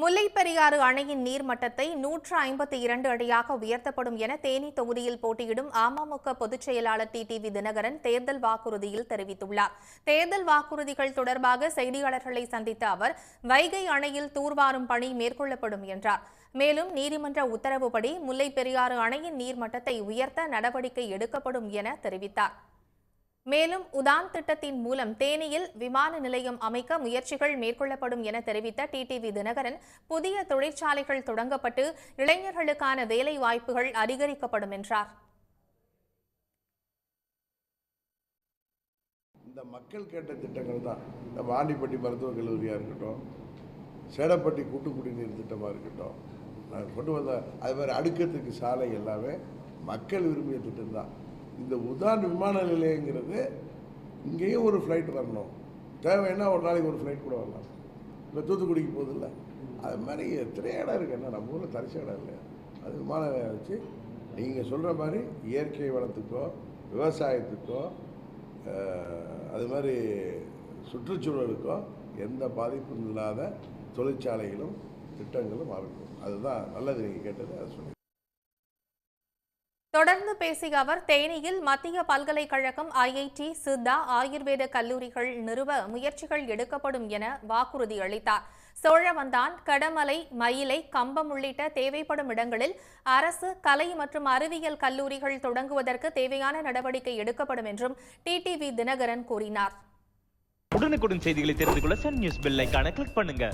முல்லைப் பெரியாறு அணையின் நீர்மட்டத்தை 152 அடியாக உயர்த்தப்படும் என தேனி தொகுதியில் போட்டியிடும் அமமுக பொதுச் செயலாளர் டிடிவி தினகரன் தேர்தல் வாக்குறுதியில் தெரிவித்துள்ளார். தேர்தல் வாக்குறுதிகள் தொடர்பாக செய்தியாளர்களை சந்தித்த அவர், வைகை அணையில் தூர்வாரும் பணி மேற்கொள்ளப்படும் என்றார். மேலும் நீதிமன்ற உத்தரவுப்படி முல்லைப் பெரியாறு அணையின் நீர்மட்டத்தை உயர்த்த நடவடிக்கை எடுக்கப்படும் என தெரிவித்தார். மேலும் உதான் திட்டத்தின் மூலம் தேனியில் விமான நிலையம் அமைக்க முயற்சிகள் மேற்கொள்ளப்படும் என தெரிவித்த டிடிவி தினகரன், புதிய தொழிற்சாலைகள் தொடங்கப்பட்டு இளைஞர்களுக்கான வேலை வாய்ப்புகள் அதிகரிக்கப்படும் என்றார். இந்த மக்கள் கேட்ட திட்டங்கள் தான் இந்த வாணிப்பட்டி மருத்துவக் கல்லூரியாக இருக்கட்டும், சேடப்பட்டி கூட்டு குடிநீர் திட்டமாக இருக்கட்டும், நாங்கள் கொண்டு வந்த அது மாதிரி அடுக்கத்துக்கு சாலை எல்லாமே மக்கள் விரும்பிய திட்டம் தான். இந்த உதான் விமான நிலையங்கிறது இங்கேயும் ஒரு ஃப்ளைட் வரணும், தேவைன்னா ஒரு நாளைக்கு ஒரு ஃப்ளைட் கூட வரலாம். இப்போ தூத்துக்குடிக்கு போகுதில்ல, அது மாதிரி எத்தனை இடம் இருக்குது. என்ன நம்ம ஊரில் தரிசு இடம் இல்லையா? அது விமான நிலையம் வச்சு நீங்கள் சொல்கிற மாதிரி இயற்கை வளத்துக்கோ விவசாயத்துக்கோ அது மாதிரி சுற்றுச்சூழலுக்கோ எந்த பாதிப்பும் இல்லாத தொழிற்சாலைகளும் திட்டங்களும் அமைக்கும். அதுதான் நல்லது. நீங்கள் கேட்டது அதை சொல்லி தொடர்ந்து பேசிய அவர், தேனியில் மத்திய பல்கலைக்கழகம், ஐஐடி, சித்தா, ஆயுர்வேத கல்லூரிகள் நிறுவ முயற்சிகள் எடுக்கப்படும் என வாக்குறுதி அளித்தார். சோழவந்தான், கடமலை, மயிலை, கம்பம் உள்ளிட்ட தேவைப்படும் இடங்களில் அரசு கலை மற்றும் அறிவியல் கல்லூரிகள் தொடங்குவதற்கு தேவையான நடவடிக்கை எடுக்கப்படும் என்றும் டிடிவி தினகரன் கூறினார். உடனுக்குடன் செய்திகளை தெரிந்து கொள்ள சன் நியூஸ் பெல் ஐகானை கிளிக் பண்ணுங்க.